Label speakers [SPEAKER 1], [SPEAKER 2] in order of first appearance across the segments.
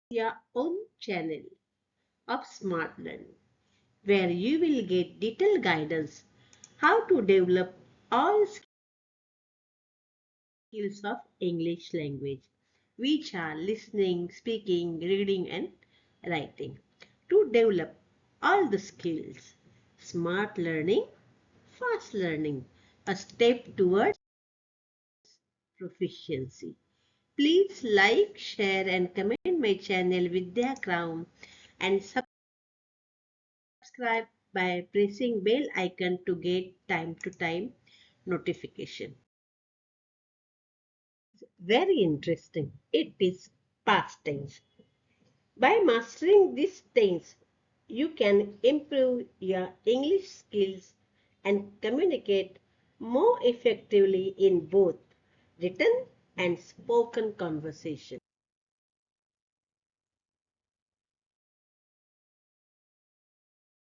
[SPEAKER 1] your own channel of Smart Learning, where you will get detailed guidance how to develop all skills of English language, which are listening, speaking, reading, and writing. To develop all the skills, smart learning, fast learning, a step towards proficiency. Please like, share, and comment my channel Vidya Crown and subscribe by pressing bell icon to get time to time notification. Very interesting. It is past tense. By mastering this tense, you can improve your English skills and communicate more effectively in both written and spoken conversation.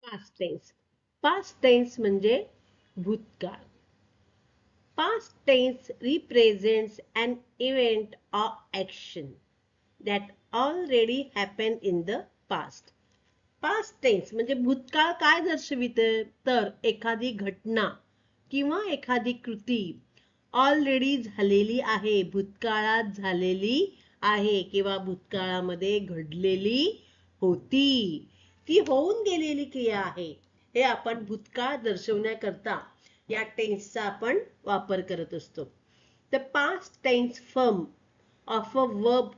[SPEAKER 1] Past tense. Past tense म्हणजे भूतकाळ. Past tense represents an event or action that already happened in the past. Past tense म्हणजे भूतकाळ काय दर्शविते तर एखादी घटना किंवा एखादी कृती ऑलरेडी झालेली आहे, भूतकाळात झालेली आहे किंवा भूतकाळामध्ये घडलेली होती, ती होऊन गेलेली क्रिया आहे. हे आपण भूतकाळ दर्शवण्याकरता या टेन्सचा आपण वापर करत असतो. The past tense form of a verb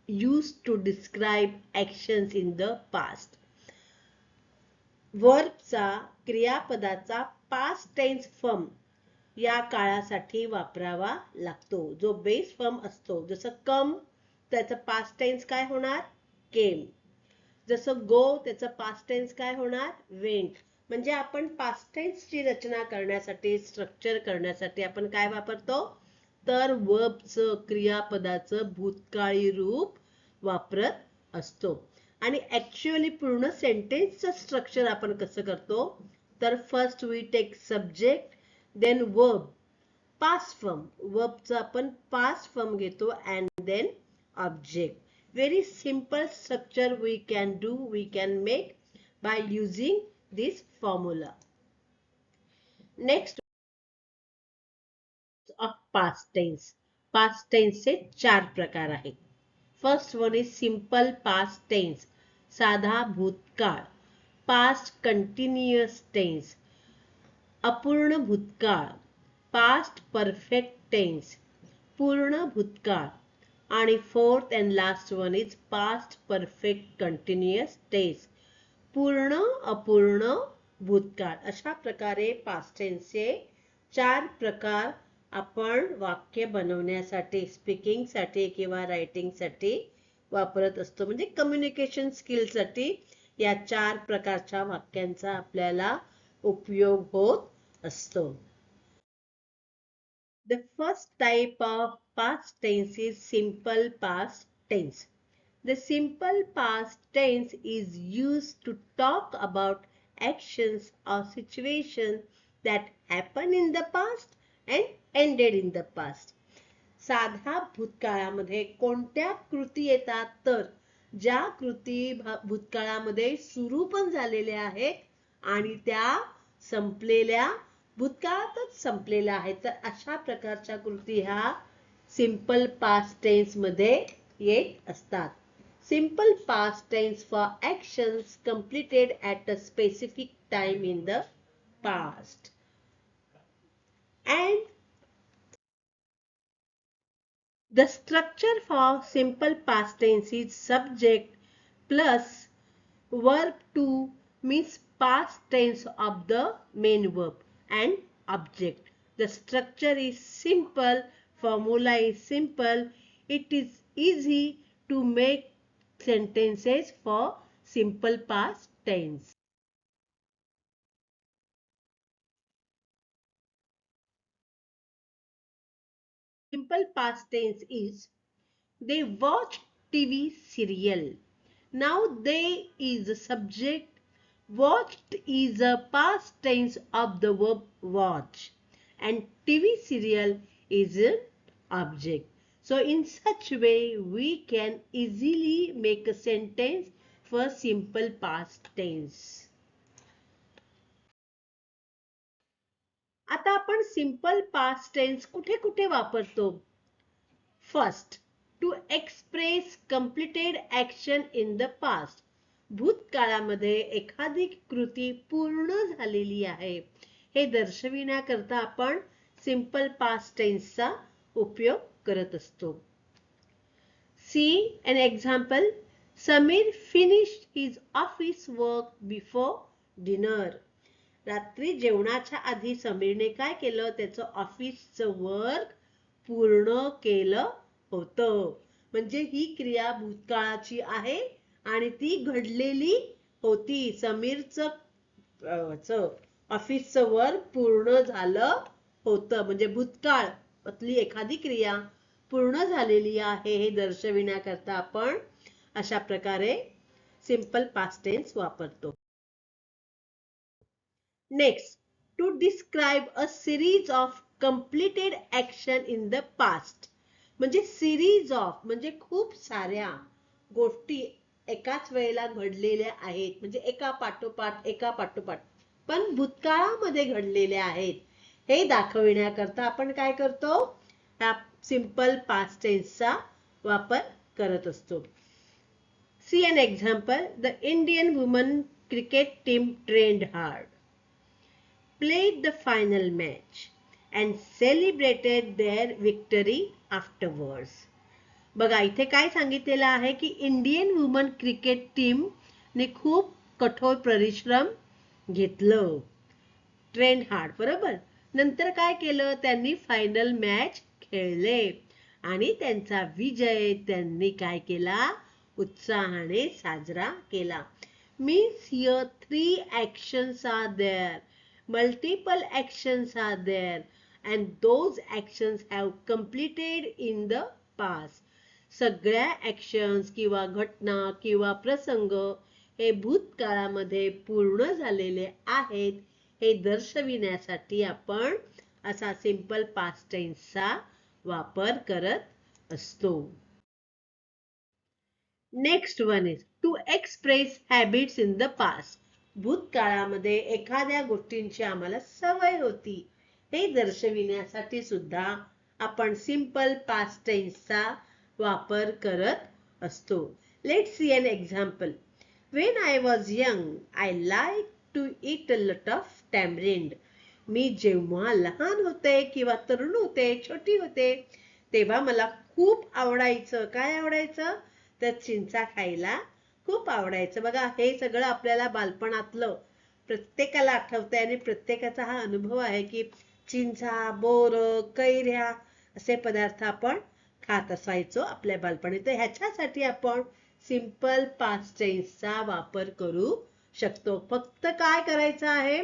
[SPEAKER 1] used to describe actions in the past. वर्बचा क्रियापदाचा पास्ट टेन्स फॉर्म या काळासाठी वापरावा लागतो. जो बेस फॉर्म असतो, जसं कम त्याचं पास्ट टेन्स काय होणार केम, जसं गो त्याचं पास्ट टेन्स काय होणार वेंट. म्हणजे आपण पास्ट टेन्सची रचना करण्यासाठी स्ट्रक्चर करण्यासाठी आपण काय वापरतो तर वर्बचं क्रियापदाचं भूतकाळी रूप वापरत असतो. आणि ऍक्च्युअली पूर्ण सेंटेन्सचं स्ट्रक्चर आपण कसं करतो तर first we take subject then verb past form, वर्बचा आपण पास्ट फॉर्म घेतो and then object. very simple structure we can make by using this formula. Next of past tense. Past tense चे 4 प्रकार आहेत. First one is simple past tense, साधा भूतकाळ. Past continuous tense, अपूर्ण भूतकाळ. Past perfect tense, पूर्ण भूतकाळ. आणि fourth and last one is past perfect continuous tense, पूर्ण अपूर्ण भूतकाळ. अशा प्रकारे पास्ट टेन्सचे 4 प्रकार आपण वाक्य बनवण्यासाठी स्पीकिंगसाठी किंवा रायटिंगसाठी वापरत असतो. म्हणजे कम्युनिकेशन स्किलसाठी या 4 प्रकारच्या वाक्यांचा आपल्याला उपयोग होत असतो. The first type of past tense is simple past tense. The simple past tense is used to talk about actions or situations that happened in the past and ended in the past. साध्या भूतकाळामध्ये कोणत्या कृती येतात तर ज्या कृती भूतकाळामध्ये सुरू पण झालेल्या आहेत आणि त्या संपलेल्या भूतकाळातच संपलेल्या आहेत. तर अशा प्रकारच्या कृती ह्या सिंपल पास्ट टेन्स मध्ये येत असतात. Simple past tense for actions completed at a specific time in the past. And the structure for simple past tense is subject plus verb to means past tense of the main verb and object. The structure is simple, formula is simple. It is easy to make sentences for simple past tense. Simple past tense is they watch TV serial. Now they is a subject. Watched is a past tense of the verb watch and TV serial is an object. So in such way we can easily make a sentence for simple past tense. आता आपण simple past tense कुठे कुठे वापरतो? First, to express completed action in the past. भूतकाळामध्ये एखादी कृती पूर्ण झालेली आहे हे दर्शविण्याकरता आपण simple past tense चा उपयोग करत असतो. See an example. Samir finished his office work before dinner. रात्री जेवणाच्या आधी समीरने काय केलं? त्याचं ऑफिसचं वर्क पूर्ण केलं होतं. म्हणजे ही क्रिया भूतकाळाची आहे आणि ती घडलेली होती. समीरचं ऑफिसचं वर्क पूर्ण झालं होतं. म्हणजे भूतकाळ मधली एखादी क्रिया पूर्ण झालेली आहे हे दर्शविण्याकरता आपण अशा प्रकारे सिंपल पास्ट टेन्स वापरतो. Next, to describe a series of completed action in the past. म्हणजे सिरीज ऑफ म्हणजे खूप साऱ्या गोष्टी एकाच वेळेला घडलेल्या आहेत. म्हणजे एका पाठोपाठ पण भूतकाळामध्ये घडलेल्या आहेत हे दाखविण्याकरता आपण काय करतो? हा सिंपल पास्ट टेन्सचा वापर करत असतो. See an example. The Indian women cricket team trained hard, played the final match and celebrated their victory afterwards. बघा इथे काय सांगितलेलं आहे की इंडियन वुमन क्रिकेट टीम ने खूप कठोर परिश्रम घेतलं. ट्रेन हार्ड, बरोबर. नंतर काय केलं? त्यांनी फायनल मॅच खेळले आणि त्यांचा विजय त्यांनी काय केला? उत्साहाने साजरा केला. Means here 3 actions are there, multiple actions are there and those actions have completed in the past. सगळ्या actions किंवा घटना किंवा प्रसंग हे भूतकाळामध्ये पूर्ण झालेले आहेत हे दर्शविण्यासाठी आपण असा सिंपल पास्ट टेन्सचा वापर करत असतो. Next one is to express habits in the past. भूतकाळामध्ये एखाद्या गोष्टींची आम्हाला सवय होती हे दर्शविण्यासाठी सुद्धा आपण सिंपल पास्ट टेन्सचा वापर करत असतो. Let's see an example. When I was young, I liked to eat a lot of tamarind. मी जेव्हा लहान होते किंवा तरुण होते, छोटी होते, तेव्हा मला खूप आवडायचं. काय आवडायचं? तर चिंचा खायला खूप आवडायचं. बघा हे सगळं आपल्याला बालपणातलं प्रत्येकाला आठवतंय आणि प्रत्येकाचा हा अनुभव आहे की चिंचा, बोर, कैऱ्या असे पदार्थ आपण खात असायचो आपल्या बालपणी. तर ह्याच्यासाठी आपण सिंपल पास्ट टेन्सचा वापर करू शकतो. फक्त काय करायचं आहे?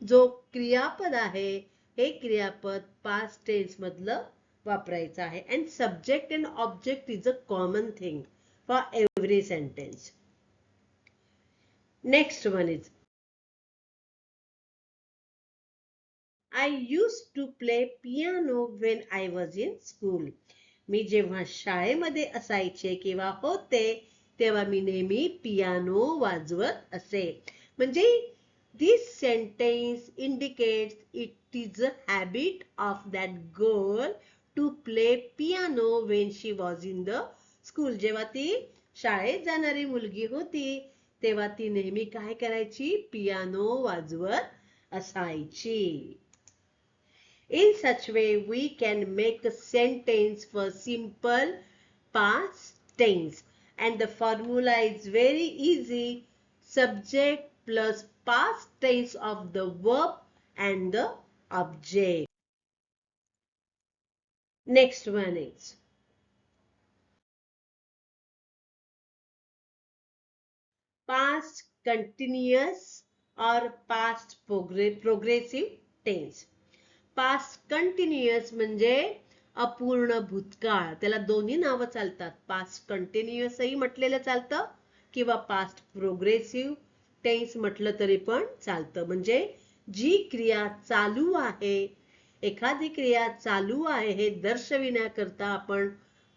[SPEAKER 1] जो क्रियापद आहे हे क्रियापद पास्ट टेन्स मधलं वापरायचं आहे. And subject and object is a common thing for every sentence. Next one is I used to play piano when I was in school. मी जेव्हा शाळेमध्ये असायचे किंवा होते तेव्हा मी नेहमी पियानो वाजवत असे. म्हणजे this sentence indicates it is a habit of that girl to play piano when she was in the school. जेव्हा ती शाळेत जाणारी मुलगी होती तेव्हा ती नेहमी काय करायची? पियानो वाजवत असायची. In such way, we can make a sentence for simple past tense. And the formula is very easy. Subject plus past tense of the verb and the object. Next one is past continuous or past progressive tense. Past continuous म्हणजे अपूर्ण भूतकाळ. त्याला दोन्ही नावं चालतात. Past कंटिन्युअसही म्हटलेलं चालतं किंवा पास्ट प्रोग्रेसिव्ह टेन्स म्हटलं तरी पण चालतं. म्हणजे जी क्रिया चालू आहे, एखादी क्रिया चालू आहे हे दर्शविण्याकरता आपण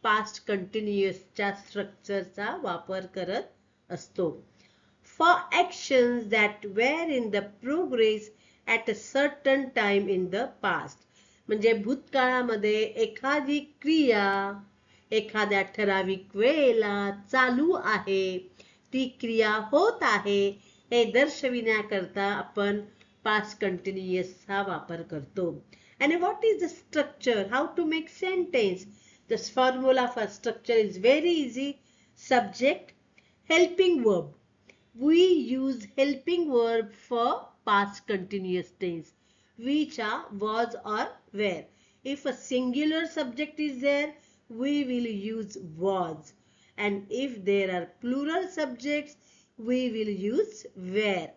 [SPEAKER 1] पास्ट कंटिन्युअसच्या स्ट्रक्चरचा वापर करत असतो. For actions that were in the progress at a certain time in the past. म्हणजे भूतकाळामध्ये एखादी क्रिया एखाद्या ठराविक वेळेला चालू आहे, ती क्रिया होत आहे हे दर्शविण्याकरता आपण past continuous चा वापर करतो. And what is the structure? How to make sentence? This formula for structure is very easy. Subject, helping verb. We use helping verb for past continuous tense, which are was or were. If a singular subject is there, we will use was. And if there are plural subjects, we will use were.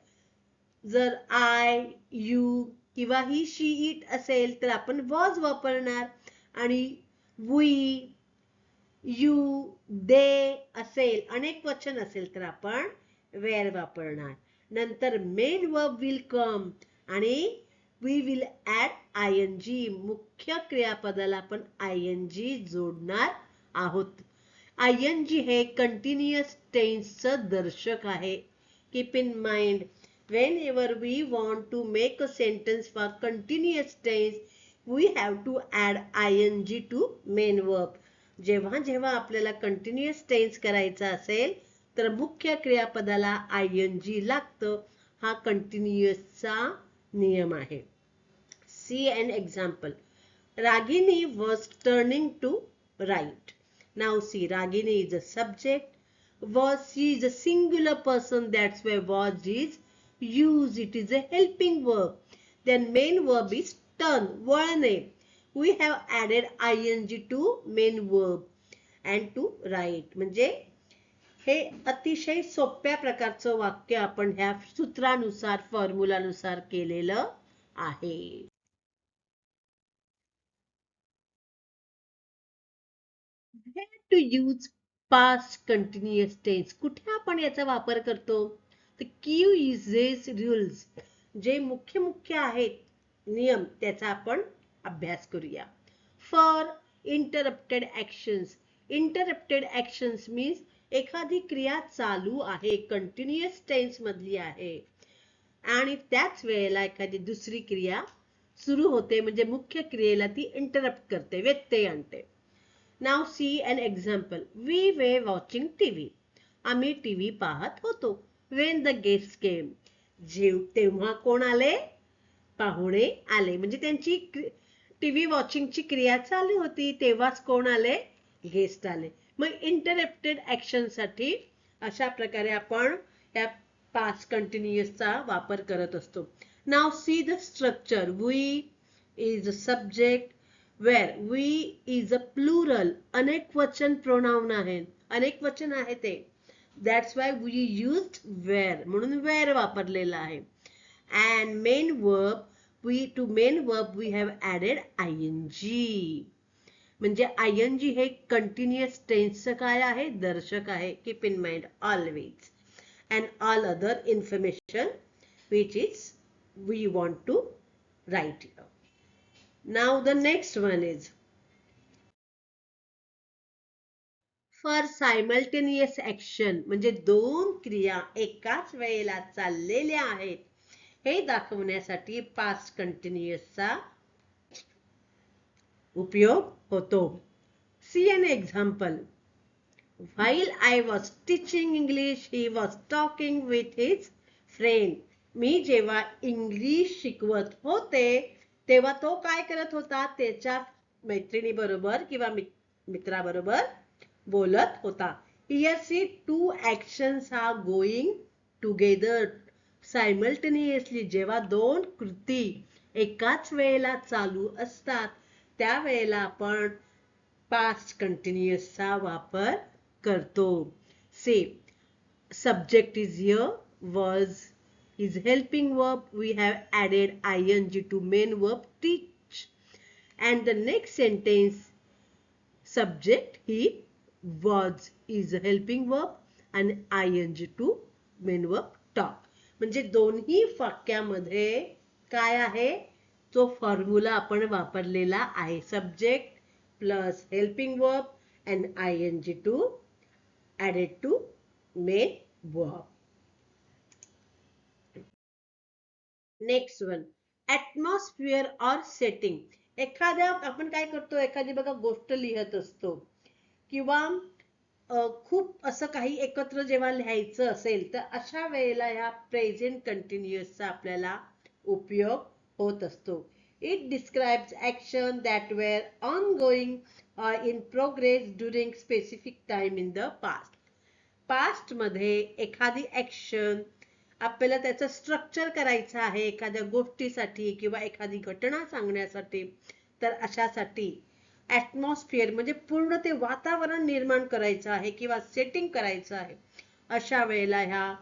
[SPEAKER 1] जर I, you किंवा he, she, it असेल तर आपण was वापरणार आणि we, you, they असेल, अनेक वचन असेल तर आपण where वापरणार. नंतर main verb will come आणि we will add ing. मुख्य क्रियापदाला आपण ing जोडणार आहोत. ing हे continuous tense चं दर्शक आहे. Keep in mind, whenever we want to make a sentence for continuous tense, we have to add ing to main verb. जेव्हा जेव्हा आपल्याला continuous tense करायचा असेल तर मुख्य क्रियापदाला ing लागतं. हा continuous चा नियम आहे. See an example. Ragini was turning to right. Now see, Ragini is a subject. Was, she is a singular person, that's why was is used. It is a helping verb. Then main verb is turn, वळणे. We have added ing to main verb and to right. म्हणजे हे अतिशय सोप्या प्रकारचं वाक्य आपण ह्या सूत्रानुसार फॉर्म्युलानुसार केलेलं आहे. Where to use past continuous tense? कुठे आपण याचा वापर करतो? The key is these rules. जे मुख्य आहेत नियम त्याचा आपण अभ्यास करूया. For interrupted actions. Interrupted actions means एखादी क्रिया चालू आहे, कंटिन्युअस टेन्स मधली आहे आणि त्याच वेळेला एखादी दुसरी क्रिया सुरू होते म्हणजे मुख्य क्रियेला ती इंटरप्ट करते, व्यत्यय आणते. Now see an example. We were watching TV. आम्ही टीव्ही पाहत होतो. When the guests came. तेव्हा कोण आले? पाहुणे आले. म्हणजे त्यांची टीव्ही वॉचिंगची क्रिया चालू होती, तेव्हाच कोण आले? गेस्ट आले. मग इंटरप्टेड ऍक्शन साठी अशा प्रकारे आपण या पास्ट कंटिन्युअसचा वापर करत असतो. Now see the structure. We is a subject, were we is a plural, अनेक वचन प्रोनाउन आहे, अनेक वचन आहे ते, that's why we used were, म्हणून वेर वापरलेला आहे. And main verb, to main verb we have added ing. म्हणजे ing हे continuous tense काय आहे? दर्शक आहे. Keep in mind always. And all other information which is we want to write here. Now the next one is for simultaneous action. म्हणजे दोन क्रिया एकाच वेळेला चाललेल्या आहेत हे दाखवण्यासाठी पास्ट कंटिन्युअसचा उपयोग होतो. See an example. While I was teaching English, he was talking with his friend. मी जेव्हा इंग्लिश शिकवत होते तेव्हा तो काय करत होता? त्याच्या मैत्रिणीबरोबर किंवा मित्राबरोबर बोलत होता. Here see two actions are going together simultaneously. जेव्हा दोन कृती एकाच वेळेला चालू असतात त्यावेळेला आपण पास्ट कंटिन्युअसचा वापर करतो. से subject is here, was is helping verb, we have added ing to main verb teach, and the next sentence subject he was is a helping verb and ing to main verb talk. म्हणजे दोन्ही वाक्यामध्ये काय आहे? तो formula आपण वापरलेला आहे. Subject plus helping verb an ing to added to main verb. Next one, atmosphere or setting. एखाद्या आपण काय करतो, एखादी बघा गोष्ट लिहत असतो किंवा खूप असं काही एकत्र जेव्हा लिहायचं असेल तर अशा वेळेला ह्या प्रेझेंट कंटिन्युअसचा आपल्याला उपयोग होत असतो. It describes action that were ongoing or in progress during specific time in the past. Past मध्ये एखादी ऍक्शन आपल्याला त्याचं स्ट्रक्चर करायचं आहे एखाद्या गोष्टीसाठी किंवा एखादी घटना सांगण्यासाठी, तर अशासाठी ॲटमॉस्फिअर म्हणजे पूर्ण ते वातावरण निर्माण करायचं आहे किंवा सेटिंग करायचं आहे, अशा वेळेला ह्या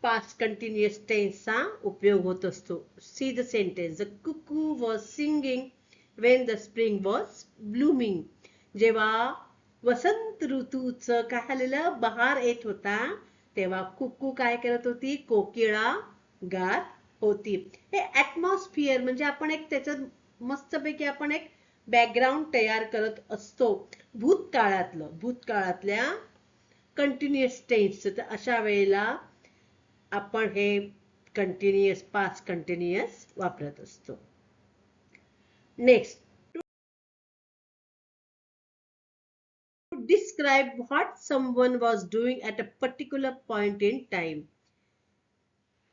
[SPEAKER 1] पास्ट कंटिन्युअस टेन्सचा उपयोग होत असतो. सी द सेंटेन्स, द कुकू was singing when the spring was blooming. जेव्हा वसंत ऋतूचं काय झालेलं, बहार येत होता, तेव्हा कुकू काय करत होती, कोकिळा गात होती. हे ॲटमॉस्फिअर म्हणजे आपण एक त्याच्यात मस्तपैकी आपण एक बॅकग्राऊंड तयार करत असतो भूतकाळातल्या कंटिन्युअस टेन्सचं. तर अशा वेळेला आपण हे कंटिन्युअस पास्ट कंटिन्युअस वापरत असतो. Next, to describe what someone was doing at a particular point in time.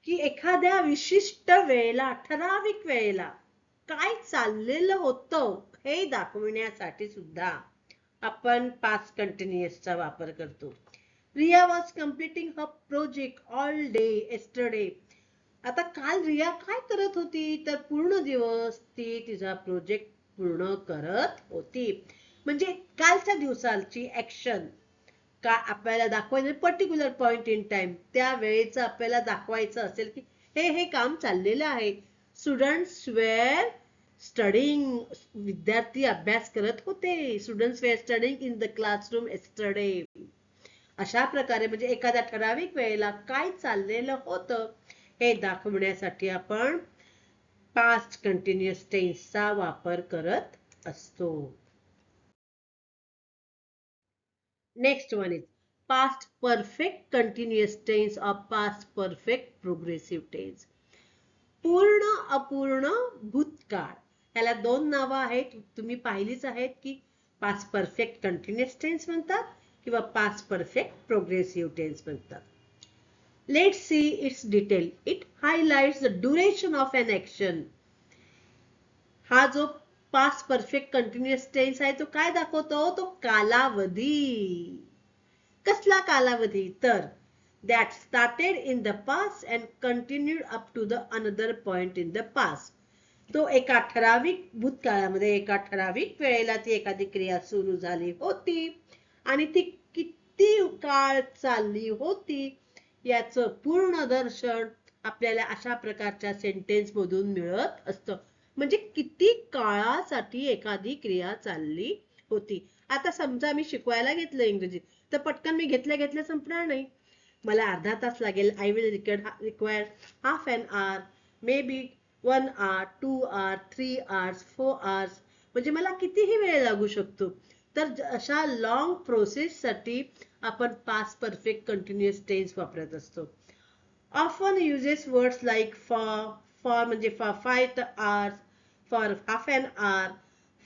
[SPEAKER 1] की एखाद्या विशिष्ट वेळेला, ठराविक वेळेला काय चाललेलं होतं हे दाखवण्यासाठी सुद्धा आपण पास्ट कंटिन्युअसचा वापर करतो. Riya was completing her project all day yesterday. आता काल रिया काय करत होती, तर पूर्ण दिवस ती तिचा प्रोजेक्ट पूर्ण करत होती. म्हणजे कालच्या दिवसाची ऍक्शन का आपल्याला दाखवायचं, पर्टिक्युलर पॉइंट इन टाइम, त्या वेळेचं आपल्याला दाखवायचं असेल की हे काम चाललेलं आहे. स्टुडंट्स वेअर स्टडिंग, विद्यार्थी अभ्यास करत होते. Students were studying in the classroom yesterday. अशा प्रकारे म्हणजे एखाद्या ठराविक वेळेला काय चाललेलं होतं हे दाखवण्यासाठी आपण पास्ट कंटिन्युअस टेन्सचा वापर करत असतो. Next one is past perfect continuous tense और पास्ट परफेक्ट प्रोग्रेसिव्ह टेन्स. पूर्ण अपूर्ण भूतकाळ, ह्याला दोन नावं आहेत, तुम्ही पाहिलीच आहेत की पास्ट परफेक्ट कंटिन्युअस टेन्स म्हणतात किंवा पास्ट परफेक्ट प्रोग्रेसिव्ह टेन्स म्हणतात. Let's see its detail. It highlights the duration of an action. हा जो पास्ट परफेक्ट कंटिन्युअस टेन्स आहे तो काय दाखवतो, तो कालावधी. कसला कालावधी, तर that started in the past and continued up to the another point in the past. तो एका ठराविक भूतकाळामध्ये एका ठराविक वेळेला ती एखादी क्रिया सुरू झाली होती आणि ती किती काळ चालली होती याचं पूर्ण दर्शन आपल्याला अशा प्रकारच्या सेंटेन्स मधून मिळत असतं. म्हणजे किती काळासाठी एखादी क्रिया चालली होती. आता समजा मी शिकवायला घेतलं इंग्रजी, तर पटकन मी घेतल्या संपणार नाही, मला अर्धा तास लागेल. I will require half an our, may be 1 hour, 2 hours, 3 hours, 4 hours, म्हणजे मला कितीही वेळ लागू शकतो. तर अशा लॉंग प्रोसेस साठी आपण पास्ट परफेक्ट कंटिन्युअस टेन्स वापरत असतो. Often uses words like for म्हणजे for 5 hours, for half an hour,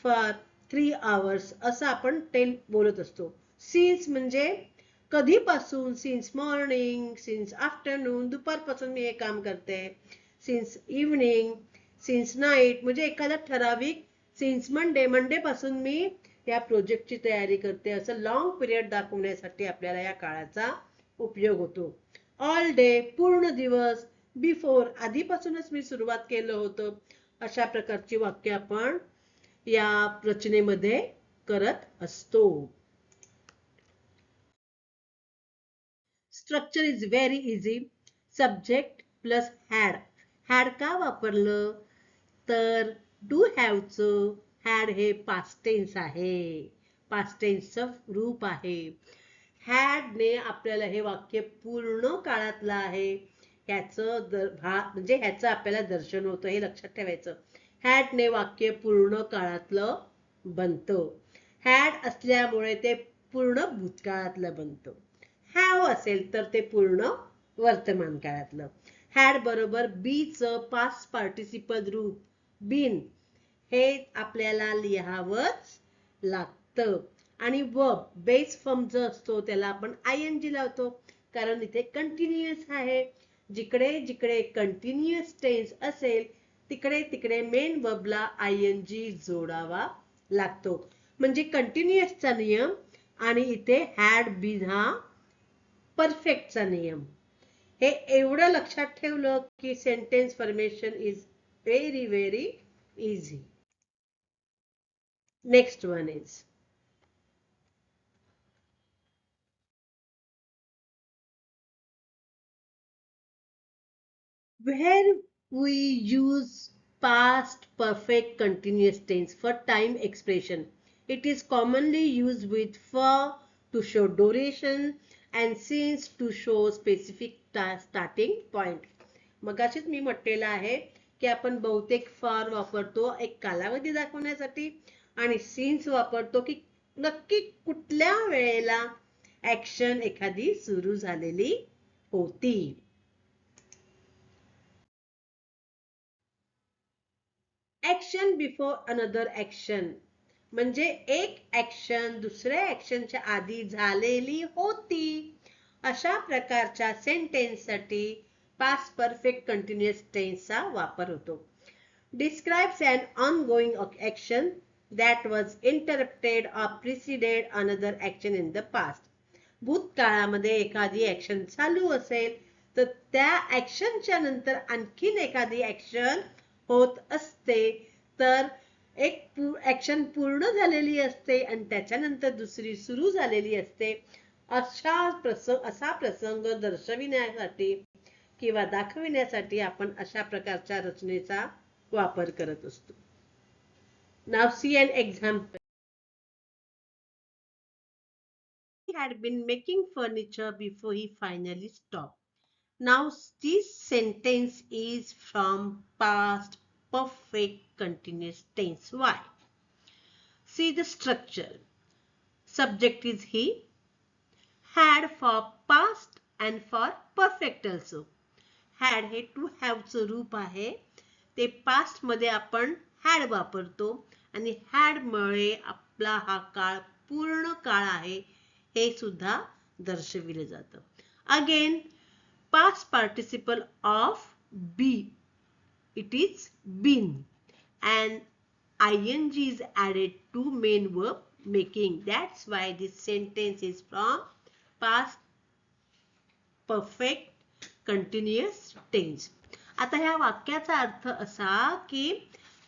[SPEAKER 1] for 3 hours असं आपण बोलत असतो. सिन्स म्हणजे कधीपासून, सिन्स मॉर्निंग, सिन्स आफ्टरनून, दुपारपासून मी हे काम करते. सिन्स इव्हनिंग, सिन्स नाईट म्हणजे एखादा ठराविक, सिन्स मंडे पासून मी या प्रोजेक्टची तयारी करते, असं लॉंग पिरियड दाखवण्यासाठी आपल्याला या काळाचा उपयोग होतो. ऑल डे पूर्ण दिवस, बिफोर आधीपासूनच मी सुरुवात केलं होतं, अशा प्रकारची वाक्य आपण या रचनेमध्ये करत असतो. Structure is very easy. Subject plus had का वापरलं, तर डू हॅवचं हॅड हे पास्ट टेन्स आहे, पास्ट टेन्सचं रूप आहे. हॅडने आपल्याला हे वाक्य पूर्ण काळातलं आहे ह्याचं म्हणजे ह्याचं आपल्याला दर्शन होतं, हे लक्षात ठेवायचं. हॅडने वाक्य पूर्ण काळातलं बनतं. हॅड असल्यामुळे ते पूर्ण भूतकाळातलं बनतं. हॅव असेल तर ते पूर्ण वर्तमान काळातलं. हॅड बरोबर बीचं पास्ट पार्टिसिपल रूप बीन हे आपल्याला लिहावंच लागतं. आणि वर्ब बेस फॉर्म जो असतो त्याला आपण आयएनजी लावतो, कारण इथे कंटिन्युअस आहे. जिकडे जिकडे कंटिन्युअस टेन्स असेल तिकडे तिकडे मेन वर्बला आयएनजी जोडावा लागतो. म्हणजे कंटिन्युअसचा नियम आणि इथे हॅड बीन हा परफेक्टचा नियम. हे एवढं लक्षात ठेवलं की sentence formation is very very easy. Next one is where we use past perfect continuous tense for time expression. It is commonly used with for to show duration and since to show specific starting point. मगाशीच मी म्हटलेलं आहे की आपण बहुतेक for वापरतो एक कालावधी दाखवण्यासाठी आणि सिन्स वापरतो की नक्की कुठल्या वेळेला ऍक्शन एखादी सुरू झालेली होती. ऍक्शन बिफोर अनदर ऍक्शन म्हणजे एक ऍक्शन दुसऱ्या ऍक्शनच्या आधी झालेली होती. अशा प्रकारच्या सेंटेन्स साठी पास्ट परफेक्ट कंटिन्युअस टेन्सचा वापर होतो. Describes an ongoing action that was interrupted or preceded another action in the past. भूतकाळामध्ये एखादी ऍक्शन चालू असेल तर त्या ऍक्शनच्या नंतर आणखीन एखादी ऍक्शन होत असते, तर एक ऍक्शन पूर्ण झालेली असते आणि त्याच्यानंतर दुसरी सुरू झालेली असते. असा प्रसंग दर्शविण्यासाठी किंवा दाखविण्यासाठी आपण अशा प्रकारच्या रचनेचा वापर करत असतो. Now see an example. He had been making furniture before he finally stopped. Now this sentence is from past perfect continuous tense. Why? See the structure. Subject is he. Had for past and for perfect also. Had हे to have चं रूप आहे. ते past मध्ये आपण had वापरतो आणि had मुळे आपला हा काळ पूर्ण काळ आहे हे सुद्धा दर्शविले जातं. Again, past participle of be. It is been and ing is added to main verb making. That's why this sentence is from past perfect continuous tense. आता ह्या वाक्याचा अर्थ असा की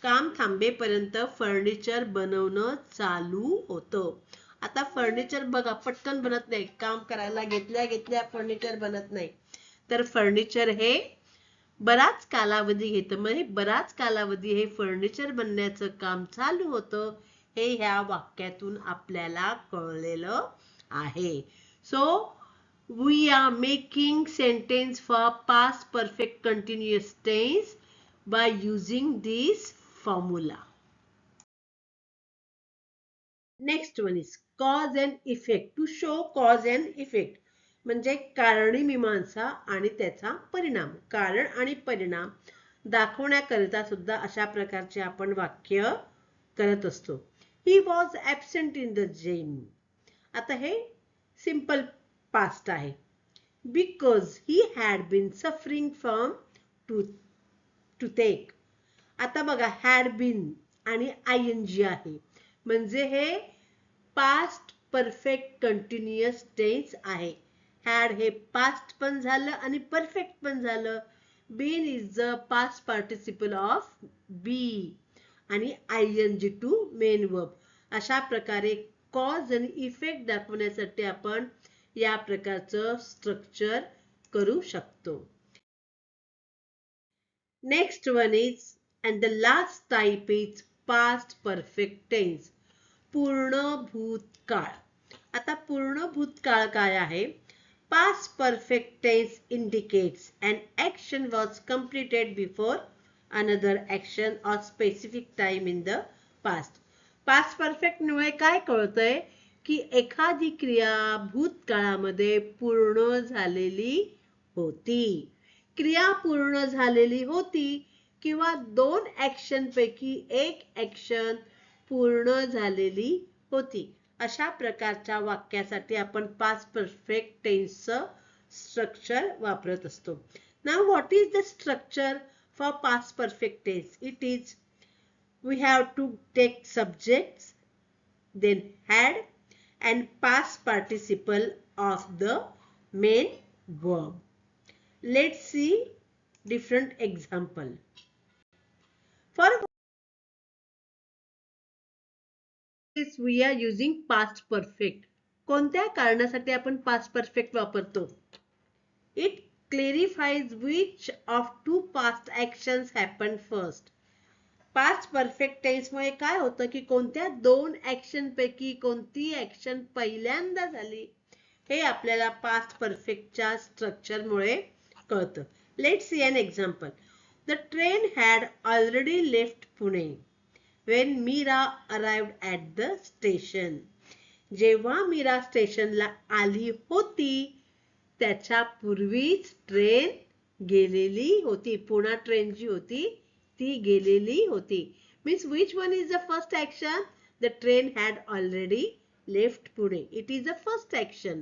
[SPEAKER 1] काम थांबेपर्यंत फर्निचर बनवणं चालू होतं. आता फर्निचर बघा पटकन बनत नाही. काम करायला घेतल्या घेतल्या फर्निचर बनत नाही. तर फर्निचर हे बराच कालावधी घेतं. म्हणजे बराच कालावधी हे फर्निचर बनण्याचं काम चालू होतं हे ह्या वाक्यातून आपल्याला कळलेलं आहे. So we are making sentence for past perfect continuous tense by using this formula. Next one is cause and effect. To show cause and effect म्हणजे कारणीमीमांसा आणि त्याचा परिणाम. कारण आणि परिणाम दाखवण्याकरिता सुद्धा अशा प्रकारचे आपण वाक्य करत असतो. He was absent in the gym. आता हे सिंपल पास्ट आहे. Because he had been suffering from toothache. आता बघा had been आणि ing आहे. म्हणजे हे पास्ट परफेक्ट कंटिन्युअस टेन्स आहे. had हे पास्ट पण झालं आणि परफेक्ट पण झालं. been is the past participle of be आणि ing to main verb. अशा प्रकारे कॉज आणि इफेक्ट दाखवण्यासाठी आपण या प्रकारचं स्ट्रक्चर करू शकतो. Next one is and the last type is past perfect tense. पूर्ण भूतकाळ. आता पूर्ण भूतकाळ काय आहे? Past perfect tense indicates an action was completed before another action or specific time in the past. Past perfect मुळे काय कळतंय की एखादी क्रिया भूतकाळामध्ये पूर्ण झालेली होती. क्रिया पूर्ण झालेली होती किंवा दोन ऍक्शन पैकी एक ऍक्शन पूर्ण झालेली होती. अशा प्रकारच्या वाक्यासाठी आपण पास्ट परफेक्ट टेन्सचं स्ट्रक्चर वापरत असतो. Now what is the structure for past perfect tense? It is we have to take subjects, then had and past participle of the main verb. Let's see different example. For this we are using past perfect. कोणत्या कारणासाठी आपण past perfect वापरतो? It clarifies which of two past actions happened first. Past perfect tense मुळे काय होतं की कोणत्या दोन ऍक्शन पैकी कोणती ऍक्शन पहिल्यांदा झाली हे आपल्याला पास्ट परफेक्टच्या स्ट्रक्चर मुळे कळतं. Let's see an example. The train had already left Pune when Meera arrived at the station. जेव्हा मीरा स्टेशनला आली होती त्याच्या पूर्वीच ट्रेन गेलेली होती. पुणा ट्रेन जी होती ती गेलेली होती. Means which one is the first action? The train had already left Pune. It is the first action.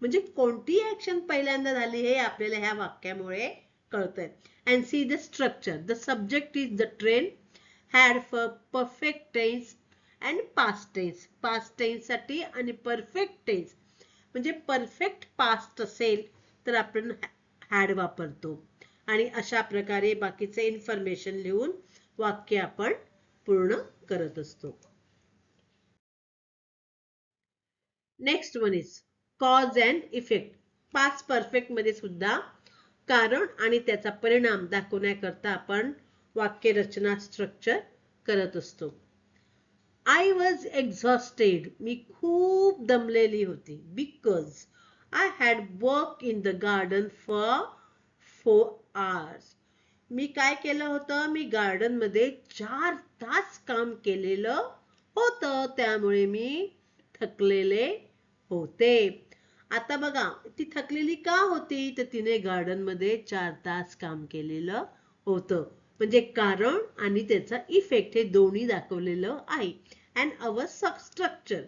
[SPEAKER 1] म्हणजे कोणती ऍक्शन पहिल्यांदा झाली हे आपल्याला ह्या वाक्यामुळे कळतंय. And see the structure. The subject is the train, had for perfect tense and past tense. Past tense साठी आणि perfect tense म्हणजे परफेक्ट पास्ट असेल तर आपण had वापरतो. आणि अशा प्रकारे बाकीचे इन्फॉर्मेशन लिहून वाक्य आपण पूर्ण करत असतो. Next one is cause and effect. Past perfect मध्ये सुद्धा कारण आणि त्याचा परिणाम दाखवण्याकरता आपण वाक्य रचना स्ट्रक्चर करत असतो. I was exhausted. मी खूप दमलेली होती. Because I had work in the garden for 4 hours. मी काय केलं होतं? मी गार्डन मध्ये 4 तास काम केलेलं होतं. त्यामुळे मी थकलेले होते. आता बघा ती थकलेली का होती? तर तिने गार्डन मध्ये 4 तास काम केलेलं होतं. म्हणजे कारण आणि त्याचा इफेक्ट हे दोन्ही दाखवलेलं आहे. And our structure.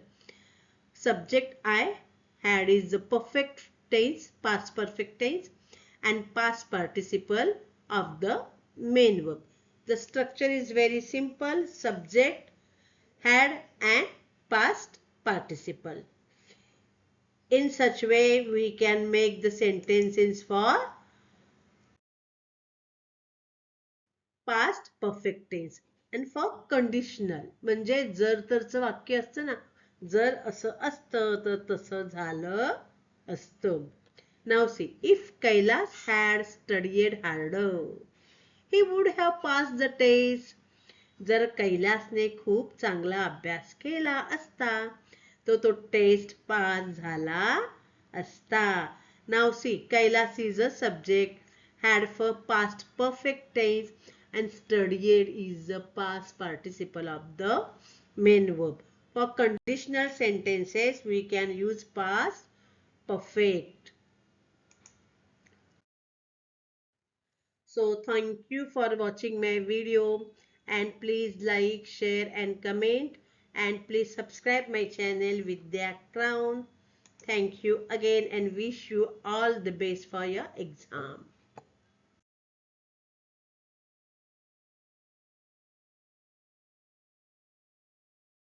[SPEAKER 1] Subject I had is the perfect tense, past perfect tense and past participle of the main verb. The structure is very simple. Subject, had and past participle. In such way we can make the sentences for past perfect tense and for conditional. म्हणजे जर तरचं वाक्य असतं ना, जर असं असतं तर तसं झालं असतं. Now see, if Kailas had studied harder, he would have passed the test. जर कैलासने खूप चांगला अभ्यास केला असता तो टेस्ट पास झाला असता. Now see, Kailas is a subject, had for past perfect tense and studied is the past participle of the main verb. For conditional sentences we can use past perfect. So thank you for watching my video and please like, share and comment and please subscribe my channel Vidya Crown. Thank you again and wish you all the best for your exam.